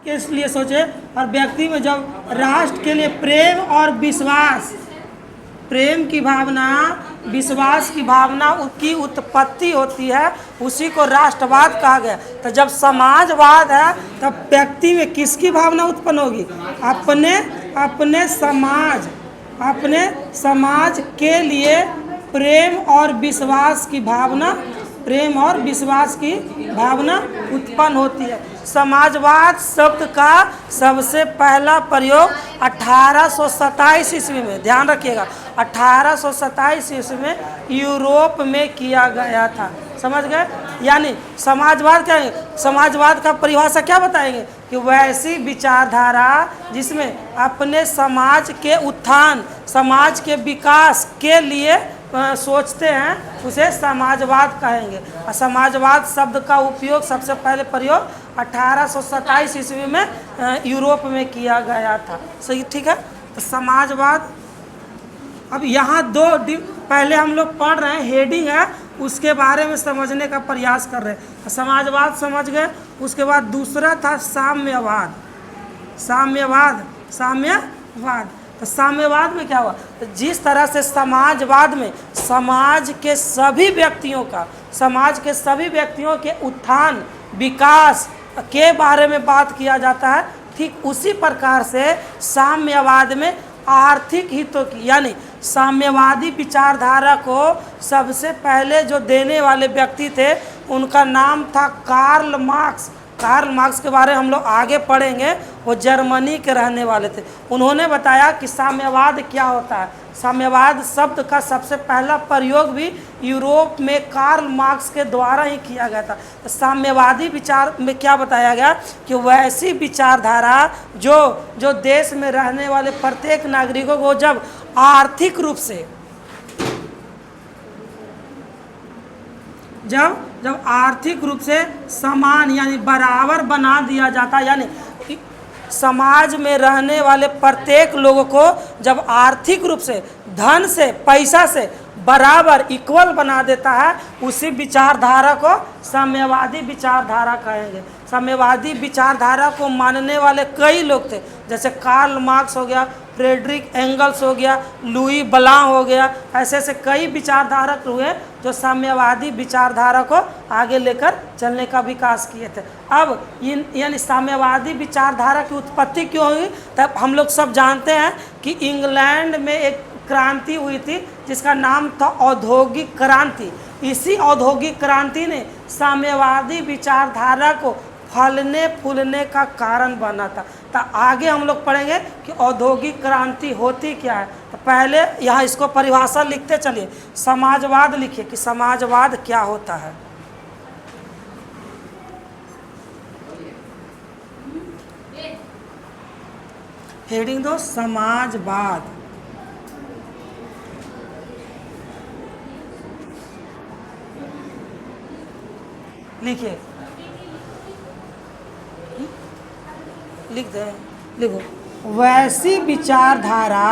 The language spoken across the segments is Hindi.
के लिए सोचे, और व्यक्ति में जब राष्ट्र के लिए प्रेम और विश्वास, प्रेम की भावना, विश्वास की भावना की उत्पत्ति होती है, उसी को राष्ट्रवाद कहा गया। तो जब समाजवाद है तब व्यक्ति में किसकी भावना उत्पन्न होगी? अपने अपने समाज के लिए प्रेम और विश्वास की भावना, प्रेम और विश्वास की भावना उत्पन्न होती है। समाजवाद शब्द का सबसे पहला प्रयोग 1827 ईस्वी में, ध्यान रखिएगा, 1827 ईस्वी में यूरोप में किया गया था। समझ गए? यानी समाजवाद क्या है? समाजवाद का परिभाषा क्या बताएंगे कि वैसी विचारधारा जिसमें अपने समाज के उत्थान, समाज के विकास के लिए सोचते हैं, उसे समाजवाद कहेंगे। और समाजवाद शब्द का उपयोग सबसे पहले प्रयोग 1827 ईस्वी में यूरोप में किया गया था। सही, ठीक है। तो समाजवाद, अब यहाँ पहले हम लोग पढ़ रहे हैं, हेडिंग है, उसके बारे में समझने का प्रयास कर रहे हैं। समाजवाद समझ गए। उसके बाद दूसरा था साम्यवाद। साम्यवाद तो साम्यवाद में क्या हुआ? तो जिस तरह से समाजवाद में समाज के सभी व्यक्तियों के उत्थान, विकास के बारे में बात किया जाता है, ठीक उसी प्रकार से साम्यवाद में आर्थिक हितों की, यानी साम्यवादी विचारधारा को सबसे पहले जो देने वाले व्यक्ति थे, उनका नाम था कार्ल मार्क्स। कार्ल मार्क्स के बारे में हम लोग आगे पढ़ेंगे। वो जर्मनी के रहने वाले थे। उन्होंने बताया कि साम्यवाद क्या होता है। साम्यवाद शब्द का सबसे पहला प्रयोग भी यूरोप में कार्ल मार्क्स के द्वारा ही किया गया था। तो साम्यवादी विचार में क्या बताया गया कि वैसी विचारधारा जो देश में रहने वाले प्रत्येक नागरिकों को जब आर्थिक रूप से जब आर्थिक रूप से समान यानी बराबर बना दिया जाता, यानी समाज में रहने वाले प्रत्येक लोगों को जब आर्थिक रूप से, धन से, पैसा से बराबर इक्वल बना देता है, उसी विचारधारा को साम्यवादी विचारधारा कहेंगे। साम्यवादी विचारधारा को मानने वाले कई लोग थे, जैसे कार्ल मार्क्स हो गया, फ्रेडरिक एंगल्स हो गया, लुई ब्लां हो गया। ऐसे कई विचारधारक हुए जो साम्यवादी विचारधारा को आगे लेकर चलने का विकास किए थे। अब यानी साम्यवादी विचारधारा की उत्पत्ति क्यों हुई? तब हम लोग सब जानते हैं कि इंग्लैंड में एक क्रांति हुई थी जिसका नाम था औद्योगिक क्रांति। इसी औद्योगिक क्रांति ने साम्यवादी विचारधारा को फलने फूलने का कारण बना था। तो आगे हम लोग पढ़ेंगे कि औद्योगिक क्रांति होती क्या है। तो पहले यहाँ इसको परिभाषा लिखते चलिए। समाजवाद लिखिए कि समाजवाद क्या होता है। हेडिंग दो, समाजवाद। लिखिए, लिख दे, लिखो, वैसी विचारधारा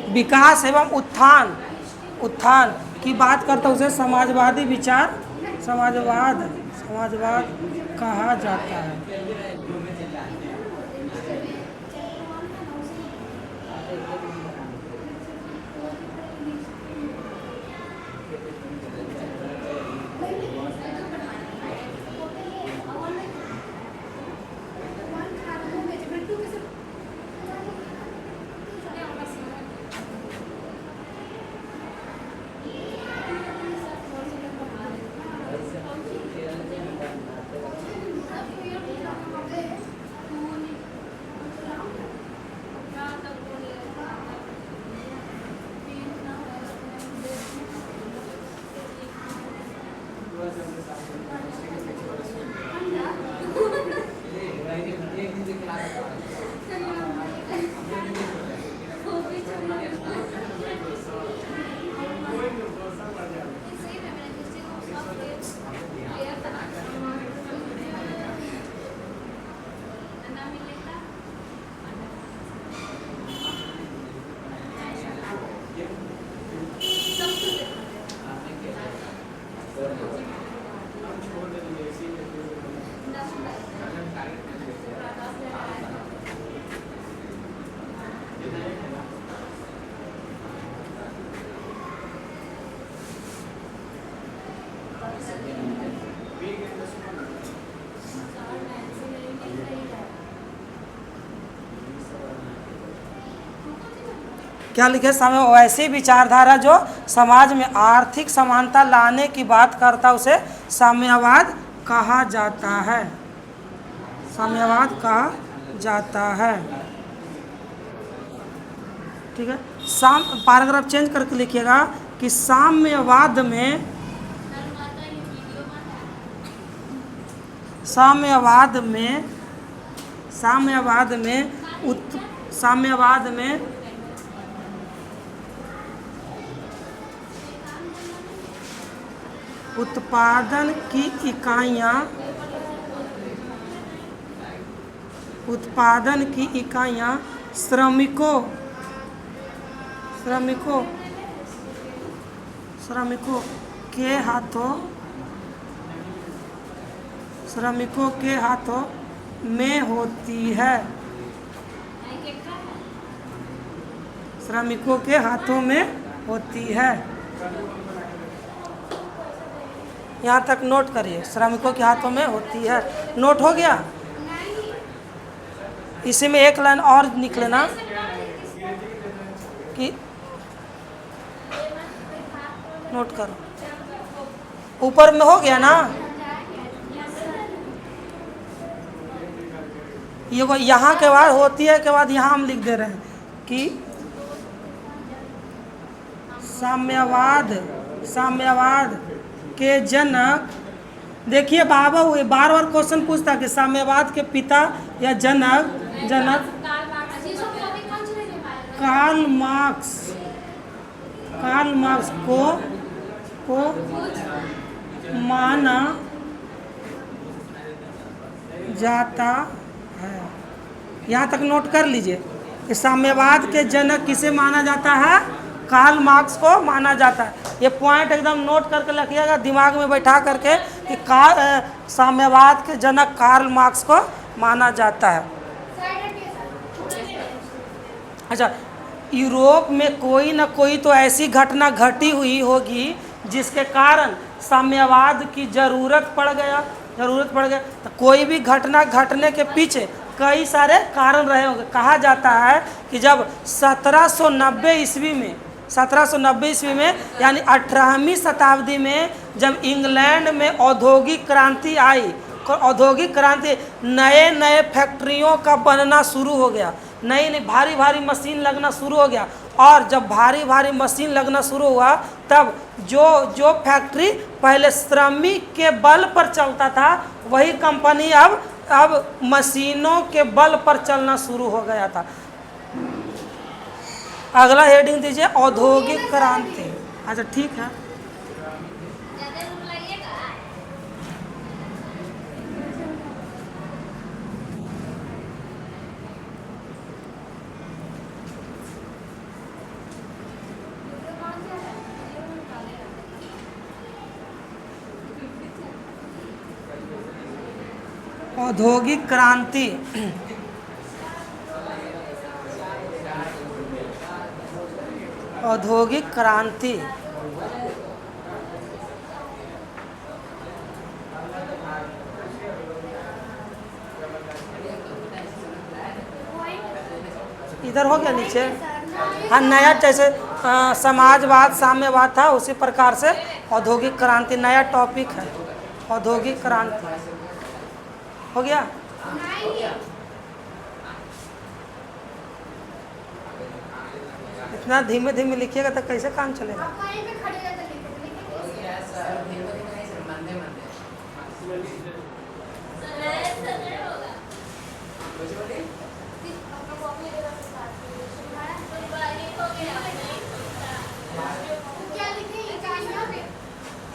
विकास एवं उत्थान की बात करता है, उसे समाजवादी विचार, समाजवाद कहा जाता है। क्या लिखे समय वैसी विचारधारा जो समाज में आर्थिक समानता लाने की बात करता उसे साम्यवाद कहा जाता है। साम्यवाद कहा जाता है। ठीक है, पैराग्राफ चेंज करके लिखिएगा कि साम्यवाद में उत्पादन की इकाइयाँ श्रमिकों के हाथों में होती है। श्रमिकों के हाथों में होती है। यहाँ तक नोट करिए, श्रमिकों के हाथों में होती है। नोट हो गया। इसी में एक लाइन और निकलेना कि नोट करो, ऊपर में हो गया ना। ये यहाँ के बाद होती है के बाद यहाँ हम लिख दे रहे हैं कि साम्यवाद के जनक। देखिए बाबा हुए बार बार क्वेश्चन पूछता कि साम्यवाद के पिता या जनक कार्ल मार्क्स को माना जाता है। यहाँ तक नोट कर लीजिए कि साम्यवाद के जनक किसे माना जाता है? कार्ल मार्क्स को माना जाता है। ये पॉइंट एकदम नोट करके रखिएगा, दिमाग में बैठा करके कि साम्यवाद के जनक कार्ल मार्क्स को माना जाता है। अच्छा, यूरोप में कोई ना कोई तो ऐसी घटना घटी हुई होगी जिसके कारण साम्यवाद की ज़रूरत पड़ गया। तो कोई भी घटना घटने के पीछे कई सारे कारण रहे होंगे। कहा जाता है कि जब 1790 ईस्वी में यानी 18वीं शताब्दी में जब इंग्लैंड में औद्योगिक क्रांति आई, औद्योगिक क्रांति नए फैक्ट्रियों का बनना शुरू हो गया, नई भारी मशीन लगना शुरू हो गया। और जब भारी मशीन लगना शुरू हुआ तब जो फैक्ट्री पहले श्रमिक के बल पर चलता था वही कंपनी अब मशीनों के बल पर चलना शुरू हो गया था। अगला हेडिंग दीजिए औद्योगिक क्रांति। अच्छा ठीक है, औद्योगिक क्रांति। औद्योगिक क्रांति इधर हो गया नीचे। हाँ, नया जैसे समाजवाद साम्यवाद था उसी प्रकार से औद्योगिक क्रांति नया टॉपिक है। औद्योगिक क्रांति हो गया। इतना धीमे धीमे लिखिएगा तो कैसे काम चलेगा।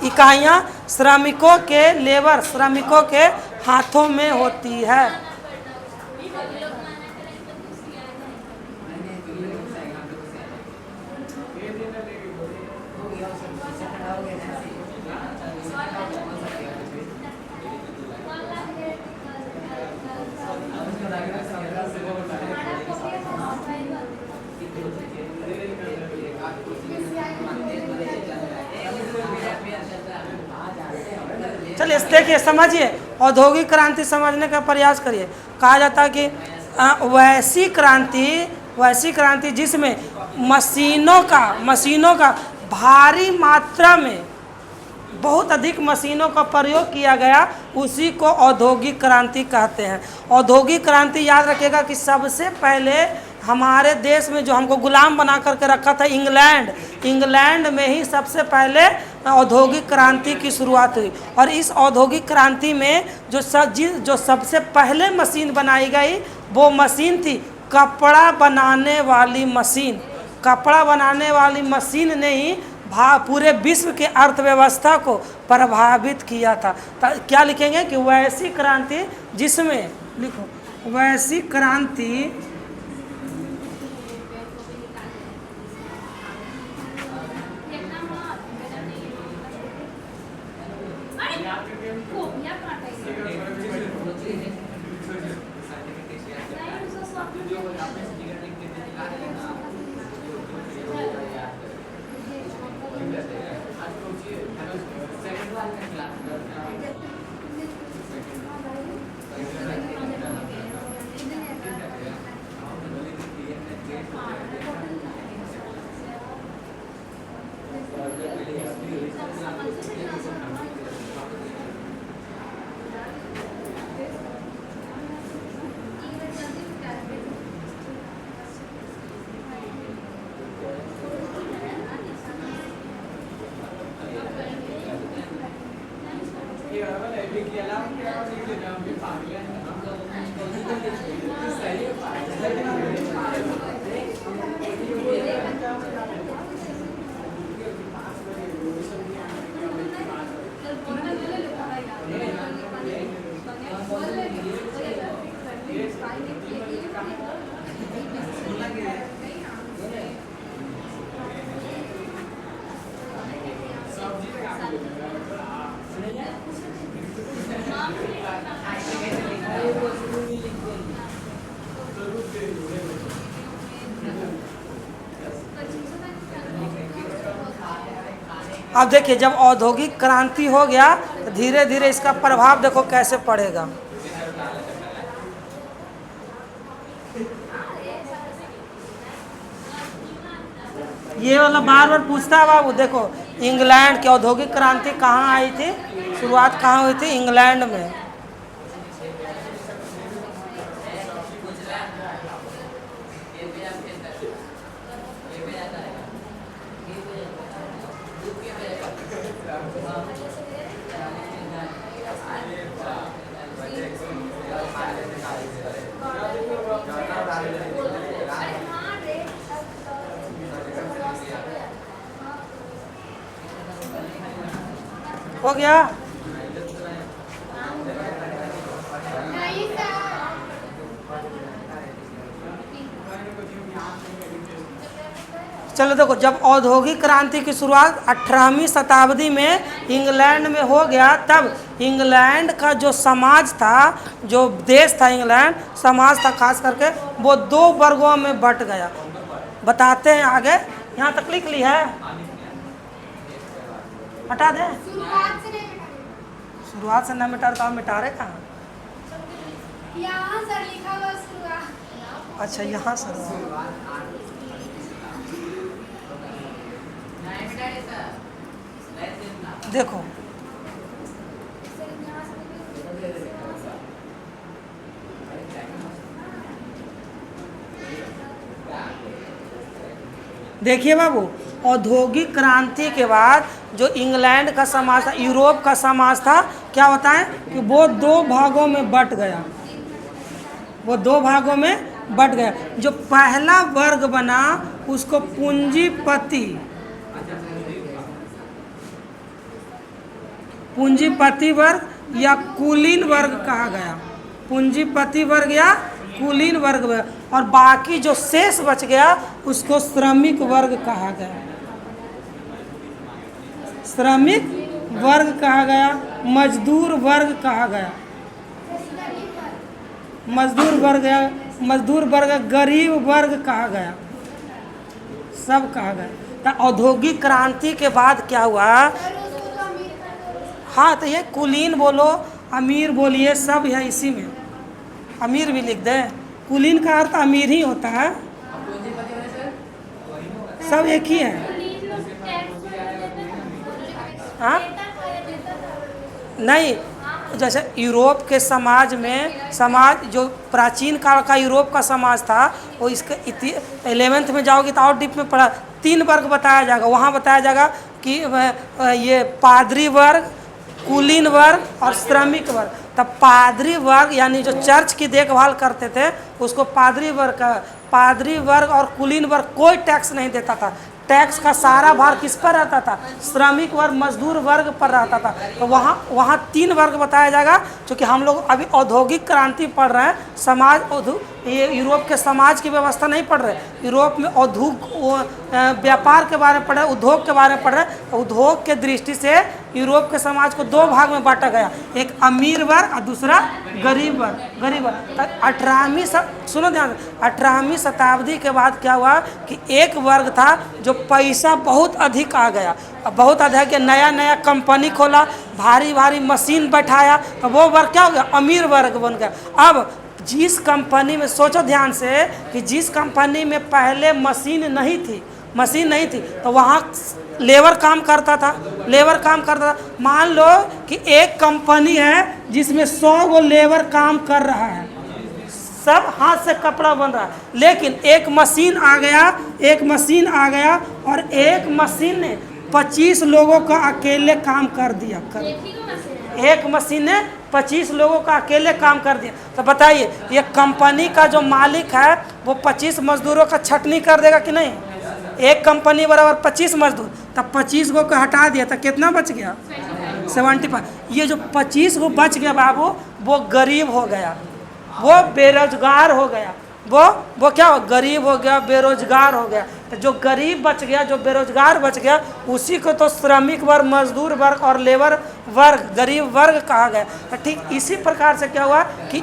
इकाइयाँ श्रमिकों के हाथों में होती है। देखिए समझिए, औद्योगिक क्रांति समझने का प्रयास करिए। कहा जाता है कि वैसी क्रांति जिसमें मशीनों का भारी मात्रा में बहुत अधिक मशीनों का प्रयोग किया गया, उसी को औद्योगिक क्रांति कहते हैं। औद्योगिक क्रांति याद रखिएगा कि सबसे पहले हमारे देश में जो हमको गुलाम बना करके रखा था इंग्लैंड में ही सबसे पहले औद्योगिक क्रांति की शुरुआत हुई। और इस औद्योगिक क्रांति में जो सबसे पहले मशीन बनाई गई वो मशीन थी कपड़ा बनाने वाली मशीन। कपड़ा बनाने वाली मशीन ने ही पूरे विश्व के अर्थव्यवस्था को प्रभावित किया था। क्या लिखेंगे कि वैसी क्रांति जिसमें, लिखो वैसी क्रांति अब देखिए, जब औद्योगिक क्रांति हो गया तो धीरे धीरे इसका प्रभाव देखो कैसे पड़ेगा। ये वाला बार बार पूछता है बाबू। देखो इंग्लैंड की औद्योगिक क्रांति कहाँ आई थी, शुरुआत कहाँ हुई थी? इंग्लैंड में। हो गया? चलो देखो, जब औद्योगिक क्रांति की शुरुआत 18वीं शताब्दी में इंग्लैंड में हो गया, तब इंग्लैंड का जो समाज था, जो देश था, इंग्लैंड समाज था खास करके, वो 2 वर्गों में बट गया। बताते हैं आगे। यहाँ तक लिख ली है, हटा दें? शुरुआत से न मिटा तो आप मिटा रहे कहाँ? यहाँ सर लिखा हुआ शुरुआत। अच्छा, यहाँ से देखो, देखिए बाबू, औद्योगिक क्रांति के बाद जो इंग्लैंड का समाज था, यूरोप का समाज था, क्या होता है कि वो 2 भागों में बट गया। वो 2 भागों में बट गया। जो पहला वर्ग बना उसको पूंजीपति वर्ग या कुलीन वर्ग कहा गया। पूंजीपति वर्ग या कुलीन वर्ग। और बाकी जो शेष बच गया उसको श्रमिक वर्ग कहा गया। श्रमिक वर्ग कहा गया, मजदूर वर्ग कहा गया, मजदूर वर्ग, गरीब वर्ग कहा गया, सब कहा गया। तो औद्योगिक क्रांति के बाद क्या हुआ? हाँ तो ये कुलीन बोलो, अमीर बोलिए, सब है इसी में। अमीर भी लिख दे, कुलीन का अर्थ अमीर ही होता है, सब एक ही है। हाँ नहीं, जैसे यूरोप के समाज में, समाज जो प्राचीन काल का यूरोप का समाज था, वो इसके 11th में जाओगे तो और डीप में पढ़ा, 3 वर्ग बताया जाएगा। वहाँ बताया जाएगा कि ये पादरी वर्ग, कुलीन वर्ग और श्रमिक वर्ग। तब पादरी वर्ग यानी जो चर्च की देखभाल करते थे उसको पादरी वर्ग का, पादरी वर्ग और कुलीन वर्ग कोई टैक्स नहीं देता था। टैक्स का सारा भार किस पर रहता था? श्रमिक वर्ग, मजदूर वर्ग पर रहता था। तो वहाँ 3 वर्ग बताया जाएगा, क्योंकि हम लोग अभी औद्योगिक क्रांति पढ़ रहे हैं। समाज ये यूरोप के समाज की व्यवस्था नहीं पढ़ रहे, यूरोप में व्यापार के बारे में पढ़ रहे, उद्योग के बारे में पढ़ रहे। उद्योग के दृष्टि से यूरोप के समाज को 2 भाग में बांटा गया, एक अमीर वर्ग और दूसरा गरीब वर्ग। गरीब वर्ग सुनो ध्यान, 18वीं शताब्दी के बाद क्या हुआ कि एक वर्ग था जो पैसा बहुत अधिक आ गया, बहुत अधिक, नया नया कंपनी खोला, भारी भारी मशीन बैठाया, तो वो वर्ग क्या हो गया? अमीर वर्ग बन गया। अब जिस कंपनी में, सोचो ध्यान से, कि जिस कंपनी में पहले मशीन नहीं थी तो वहाँ लेबर काम करता था। मान लो कि एक कंपनी है जिसमें 100 गो लेबर काम कर रहा है, सब हाथ से कपड़ा बन रहा है, लेकिन एक मशीन आ गया और एक मशीन ने 25 लोगों का अकेले काम कर दिया। एक मशीन ने 25 लोगों का अकेले काम कर दिया। तो बताइए, ये कंपनी का जो मालिक है वो 25 मजदूरों का छटनी कर देगा कि नहीं? एक कंपनी बराबर 25 मजदूर, तब 25 गो को हटा दिया तो कितना बच गया? 75। ये जो 25 गो बच गया बाबू, वो गरीब हो गया, वो बेरोजगार हो गया, वो क्या हो? गरीब हो गया, बेरोजगार हो गया। तो जो गरीब बच गया, जो बेरोजगार बच गया, उसी को तो श्रमिक वर्ग, मजदूर वर्ग और लेबर वर्ग, गरीब वर्ग कहा गया। तो ठीक इसी प्रकार से क्या हुआ कि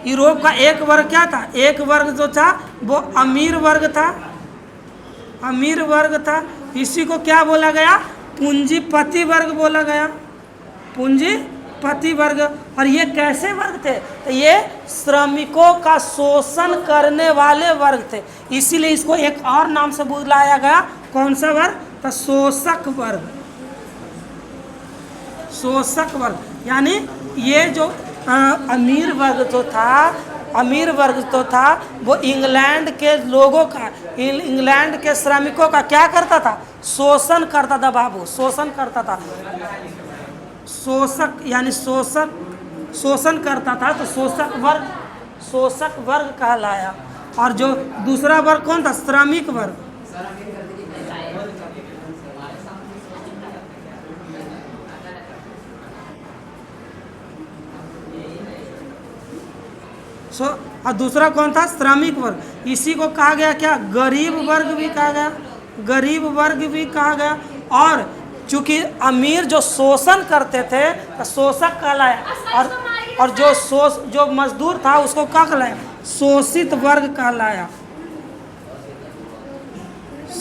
यूरोप का एक वर्ग क्या था? एक वर्ग जो था वो अमीर वर्ग था। इसी को क्या बोला गया? पूंजीपति वर्ग बोला गया, पूंजीपति वर्ग। और ये कैसे वर्ग थे? तो ये श्रमिकों का शोषण करने वाले वर्ग थे, इसीलिए इसको एक और नाम से बुलाया गया। कौन सा वर्ग? तो शोषक वर्ग। यानी ये जो अमीर वर्ग जो था वो इंग्लैंड के लोगों का, इंग्लैंड के श्रमिकों का क्या करता था? शोषण करता था बाबू, शोषण करता था। शोषक यानी शोषण करता था, तो शोषक वर्ग कहलाया। और जो दूसरा वर्ग कौन था? श्रमिक वर्ग। और दूसरा कौन था? श्रमिक वर्ग। इसी को कहा गया क्या? गरीब वर्ग भी कहा गया। और चूंकि अमीर जो शोषण करते थे तो शोषक कहलाया, और जो मजदूर था उसको क्या कहलाया? शोषित वर्ग कहलाया,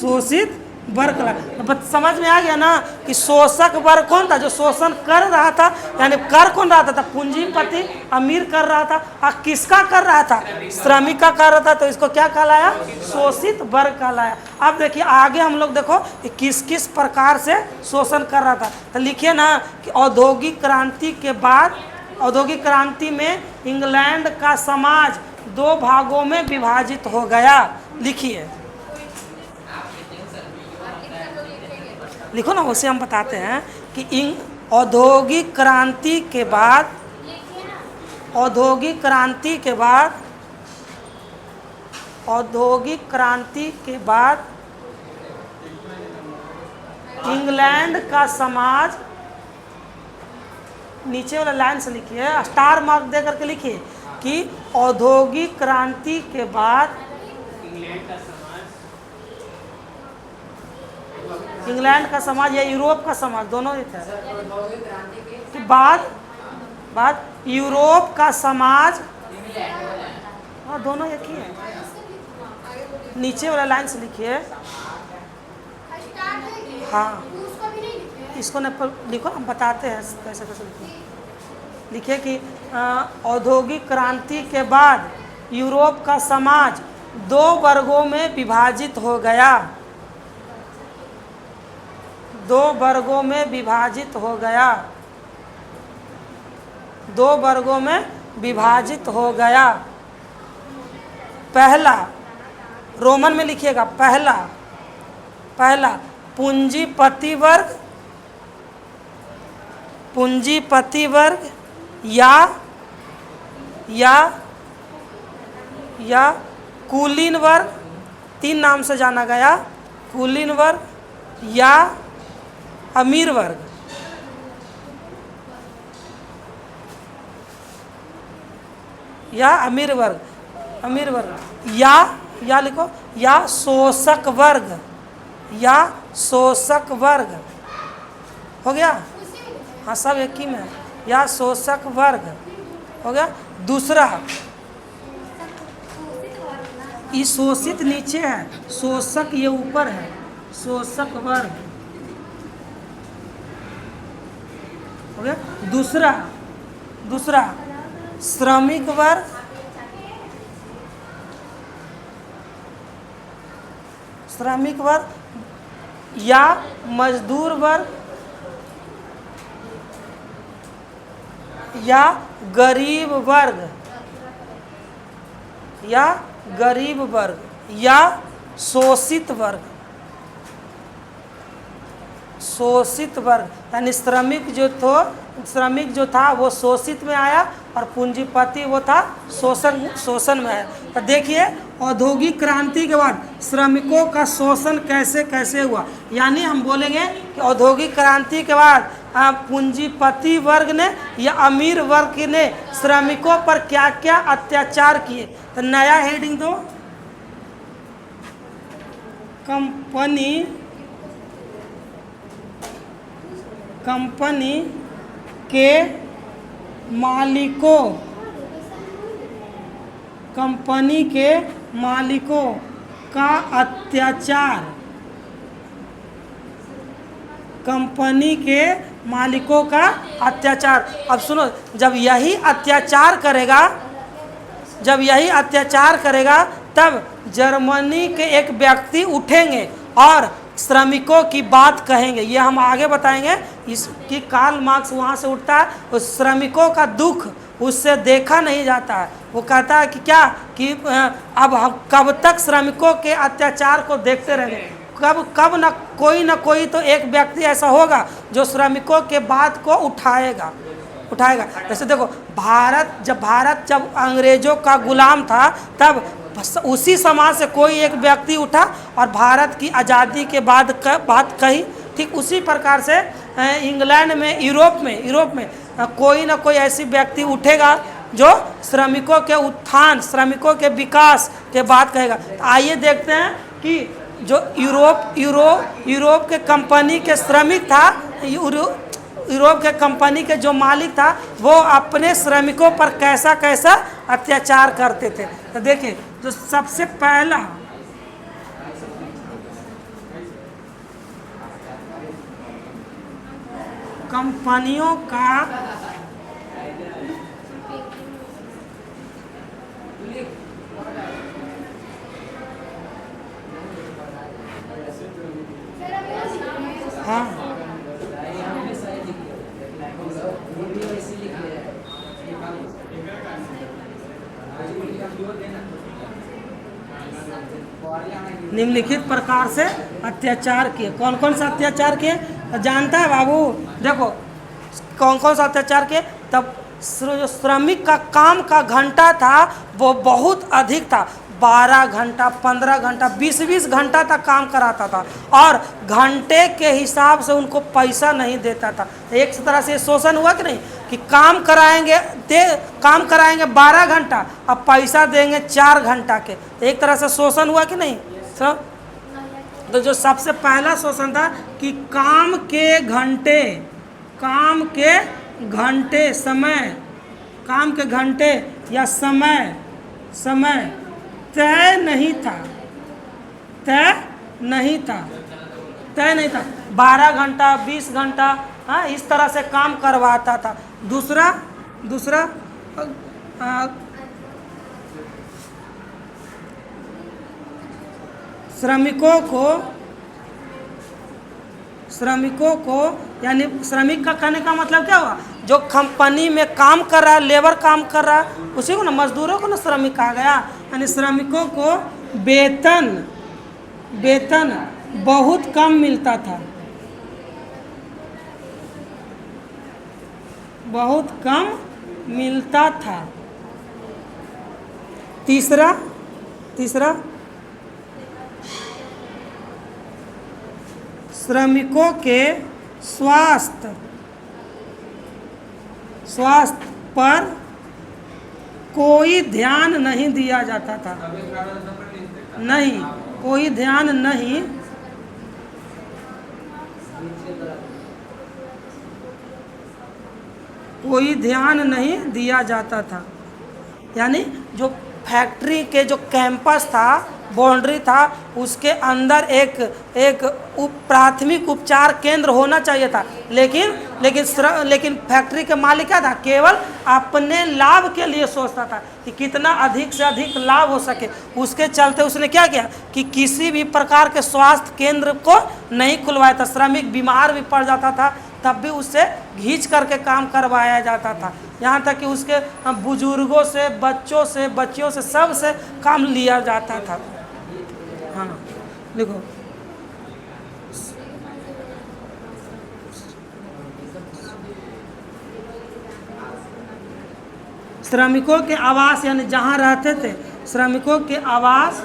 शोषित वर्ग कहलाया। समझ में आ गया ना कि शोषक वर्ग कौन था? जो शोषण कर रहा था, यानी कर कौन रहा था? पूंजीपति, अमीर कर रहा था। और किसका कर रहा था? श्रमिक का कर रहा था। तो इसको क्या कहलाया? शोषित वर्ग कहलाया। अब देखिए आगे हम लोग देखो कि किस किस प्रकार से शोषण कर रहा था। तो लिखिए ना कि औद्योगिक क्रांति में इंग्लैंड का समाज 2 भागों में विभाजित हो गया। लिखो ना, उसे हम बताते हैं कि औद्योगिक क्रांति के बाद इंग्लैंड का समाज, नीचे वाला लाइन से लिखिए, स्टार मार्क दे करके लिखिए कि औद्योगिक क्रांति के बाद इंग्लैंड का समाज या यूरोप का समाज, दोनों ही थे। कि बाद यूरोप का समाज, हाँ दोनों एक ही है। नीचे वाला लाइन से लिखिए, हाँ इसको न लिखो, हम बताते हैं कैसे कैसे लिखो। लिखिए कि औद्योगिक क्रांति के बाद यूरोप का समाज 2 वर्गों में विभाजित हो गया। 2 वर्गों में विभाजित हो गया। 2 वर्गों में विभाजित हो गया। पहला, रोमन में लिखिएगा, पहला पूंजीपति वर्ग, पूंजीपति वर्ग या कुलीन वर्ग, 3 नाम से जाना गया, कुलीन वर्ग या अमीर वर्ग। या अमीर वर्ग या लिखो, या शोषक वर्ग, या शोषक वर्ग। हो गया? हाँ, सब एक ही में है। या शोषक वर्ग हो गया। दूसरा, ये शोषित नीचे है, शोषक ये ऊपर है, शोषक वर्ग हो गया। दूसरा श्रमिक वर्ग, या मजदूर वर्ग या गरीब वर्ग, या शोषित वर्ग। यानी श्रमिक जो था वो शोषित में आया और पूंजीपति वो था शोषण में आया। तो देखिए, औद्योगिक क्रांति के बाद श्रमिकों का शोषण कैसे कैसे हुआ। यानी हम बोलेंगे कि औद्योगिक क्रांति के बाद पूंजीपति वर्ग ने या अमीर वर्ग ने श्रमिकों पर क्या क्या अत्याचार किए। तो नया हेडिंग दो, कंपनी के मालिकों का अत्याचार, कंपनी के मालिकों का अत्याचार। अब सुनो, जब यही अत्याचार करेगा तब जर्मनी के एक व्यक्ति उठेंगे और श्रमिकों की बात कहेंगे। ये हम आगे बताएंगे। इसकी कार्ल मार्क्स वहाँ से उठता है, उस श्रमिकों का दुख उससे देखा नहीं जाता है। वो कहता है कि क्या कि अब हम कब तक श्रमिकों के अत्याचार को देखते रहेंगे। कब न कोई तो एक व्यक्ति ऐसा होगा जो श्रमिकों के बात को उठाएगा। जैसे देखो, जब भारत अंग्रेजों का गुलाम था, तब उसी समाज से कोई एक व्यक्ति उठा और भारत की आज़ादी के बाद बात कही। ठीक उसी प्रकार से इंग्लैंड में, यूरोप में कोई ना कोई ऐसी व्यक्ति उठेगा जो श्रमिकों के उत्थान, श्रमिकों के विकास के बात कहेगा। तो आइए देखते हैं कि जो यूरोप के कंपनी के श्रमिक था, यूरोप के कंपनी के जो मालिक था, वो अपने श्रमिकों पर कैसा कैसा अत्याचार करते थे। तो देखिए, जो सबसे पहला कंपनियों का हाँ निम्नलिखित प्रकार से अत्याचार किए। कौन कौन सा अत्याचार किए जानता है बाबू? देखो, कौन कौन सा अत्याचार किए। तब जो श्रमिक का काम का घंटा था वो बहुत अधिक था। 12 घंटा, 15 घंटा, 20-20 घंटा तक काम कराता था और घंटे के हिसाब से उनको पैसा नहीं देता था। एक तरह से शोषण हुआ कि नहीं, कि काम कराएंगे 12 घंटा, अब पैसा देंगे 4 घंटा के। एक तरह से शोषण हुआ कि नहीं। तो जो सबसे पहला शोषण था कि काम के घंटे या समय तय नहीं था। तय नहीं था, 12 घंटा 20 घंटा, हाँ, इस तरह से काम करवाता था। दूसरा दूसरा अ, श्रमिकों को यानी श्रमिक का कहने का मतलब क्या हुआ, जो कंपनी में काम कर रहा है, लेबर काम कर रहा है, उसी को ना, मजदूरों को ना श्रमिक कहा गया। यानी श्रमिकों को वेतन वेतन बहुत कम मिलता था, बहुत कम मिलता था। तीसरा तीसरा श्रमिकों के स्वास्थ्य पर कोई ध्यान नहीं दिया जाता था, नहीं, कोई ध्यान नहीं, कोई ध्यान नहीं दिया जाता था। यानी जो फैक्ट्री के जो कैंपस था, बाउंड्री था, उसके अंदर एक प्राथमिक उपचार केंद्र होना चाहिए था, लेकिन फैक्ट्री के मालिक क्या था, केवल अपने लाभ के लिए सोचता था कि कितना अधिक से अधिक लाभ हो सके। उसके चलते उसने क्या किया कि किसी भी प्रकार के स्वास्थ्य केंद्र को नहीं खुलवाया था। श्रमिक बीमार भी पड़ जाता था तब भी उससे घींच करके काम करवाया जाता था, यहाँ तक कि उसके बुजुर्गों से, बच्चों से, बच्चियों से, सब से काम लिया जाता था। हाँ, देखो श्रमिकों के आवास, यानी जहाँ रहते थे श्रमिकों के आवास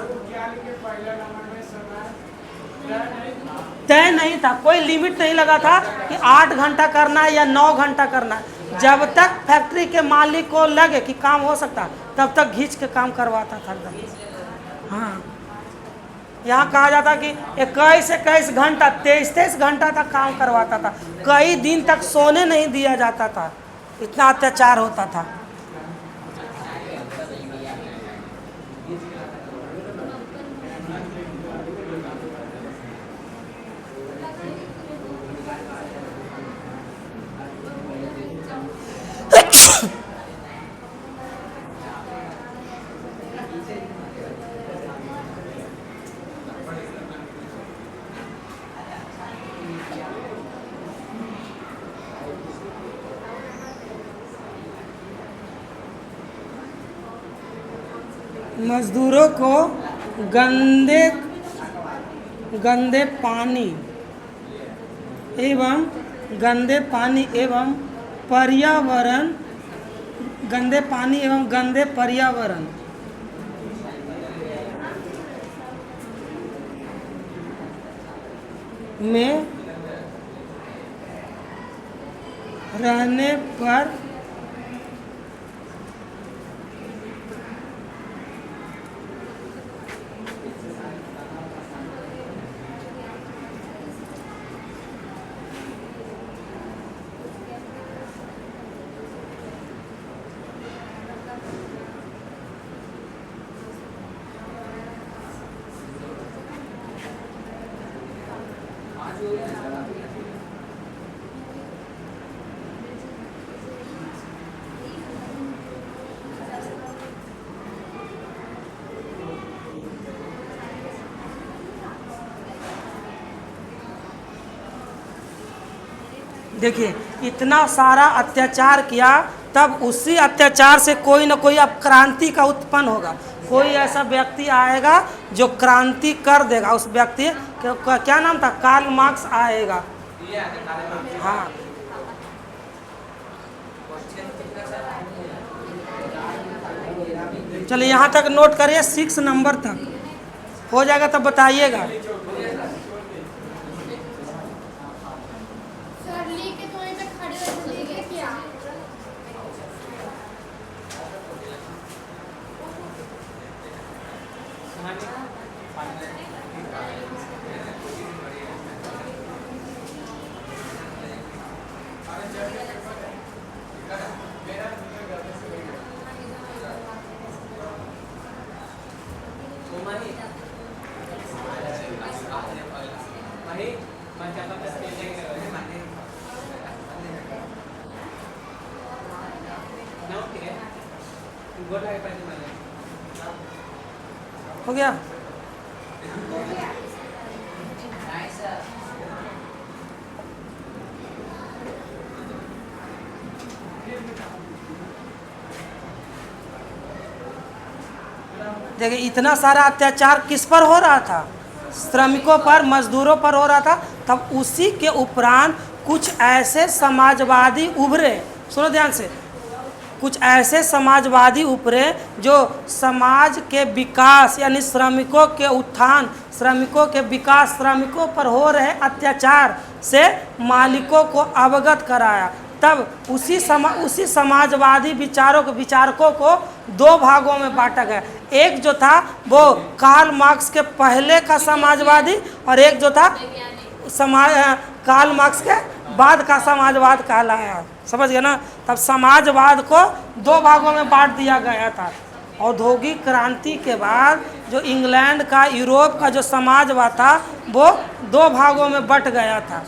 तय नहीं था, कोई लिमिट नहीं लगा था कि 8 घंटा करना है या 9 घंटा करना है। जब तक फैक्ट्री के मालिक को लगे कि काम हो सकता तब तक घींच के काम करवाता था एकदम। हाँ, यहाँ कहा जाता कि 21 घंटा 23 घंटा तक काम करवाता था, कई दिन तक सोने नहीं दिया जाता था, इतना अत्याचार होता था। मजदूरों को गंदे पानी एवं गंदे पर्यावरण में रहने पर देखिए इतना सारा अत्याचार किया, तब उसी अत्याचार से कोई ना कोई अब क्रांति का उत्पन्न होगा, कोई ऐसा व्यक्ति आएगा जो क्रांति कर देगा। उस व्यक्ति का क्या नाम था, कार्ल मार्क्स आएगा। हाँ, चलिए यहाँ तक नोट करिए, 6 नंबर तक हो जाएगा तब बताइएगा। सर लिख के तो तक खड़े हो जाइए क्या? हो गया। देखिए इतना सारा अत्याचार किस पर हो रहा था? श्रमिकों पर, मजदूरों पर हो रहा था। तब उसी के उपरांत कुछ ऐसे समाजवादी उभरे, सुनो ध्यान से, कुछ ऐसे समाजवादी उभरे जो समाज के विकास यानी श्रमिकों के उत्थान, श्रमिकों के विकास, श्रमिकों पर हो रहे अत्याचार से मालिकों को अवगत कराया। तब उसी समाजवादी विचारकों को दो भागों में बांटा गया। एक जो था वो कार्ल मार्क्स के पहले का समाजवादी और एक जो था कार्ल मार्क्स के बाद का समाजवाद कहलाया। समझ गए ना? तब समाजवाद को दो भागों में बांट दिया गया था। औद्योगिक क्रांति के बाद जो इंग्लैंड का, यूरोप का जो समाजवाद था वो दो भागों में बट गया था।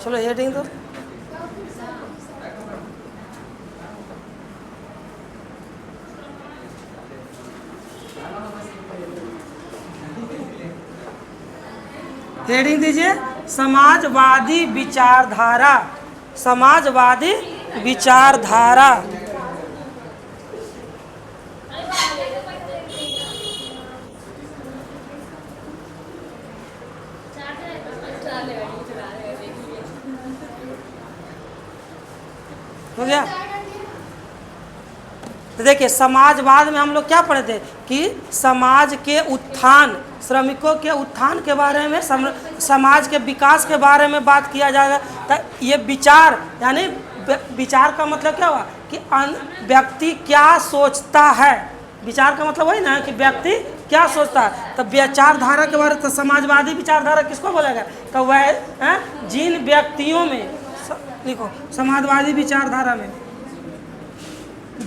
चलो हेडिंग दो। हेडिंग दीजिए, समाजवादी विचारधारा। समाजवादी विचारधारा। हो गया? तो देखिए समाजवाद में हम लोग क्या पढ़े थे कि समाज के उत्थान, श्रमिकों के उत्थान के बारे में, समाज के विकास के बारे में बात किया जाएगा। तो ये विचार यानी विचार का मतलब क्या हुआ कि व्यक्ति क्या सोचता है। विचार का मतलब वही ना कि व्यक्ति क्या सोचता है। तो विचारधारा के बारे में, तो समाजवादी विचारधारा किसको बोला गया? तो वह जिन व्यक्तियों में, देखो समाजवादी विचारधारा में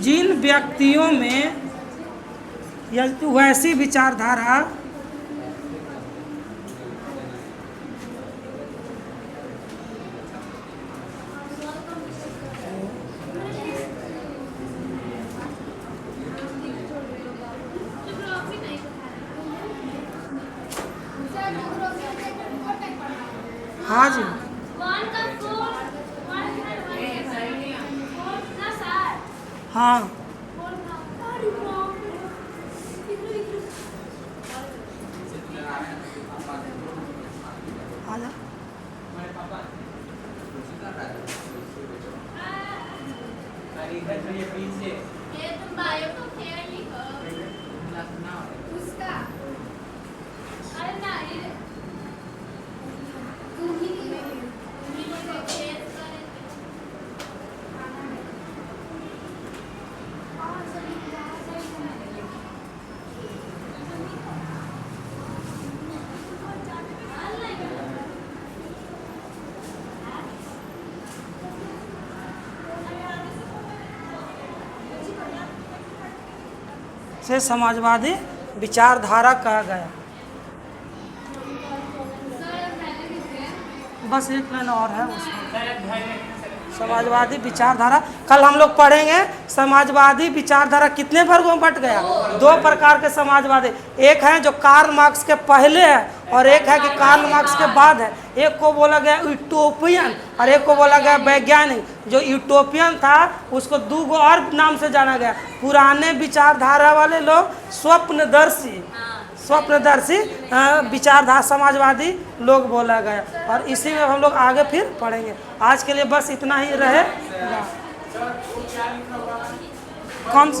जिन व्यक्तियों में या वैसी विचारधारा हाँ जी हाँ आजा। ये तुम बायो को फेयर लिखो उसका। अरे नहीं तुम ही से समाजवादी विचारधारा कहा गया। बस एक लाइन और है उसमें, समाजवादी विचारधारा। कल हम लोग पढ़ेंगे समाजवादी विचारधारा कितने वर्गों में बट गया। दो प्रकार के समाजवादी, एक है जो कार्ल मार्क्स के पहले है और एक है कि कार्ल मार्क्स के बाद है। एक को बोला गया यूटोपियन और एक को बोला गया वैज्ञानिक। जो यूटोपियन था उसको दो और नाम से जाना गया। पुराने विचारधारा वाले लोग स्वप्नदर्शी विचारधारा समाजवादी लोग बोला गया। और इसी में हम लोग आगे फिर पढ़ेंगे। आज के लिए बस इतना ही रहे। कौन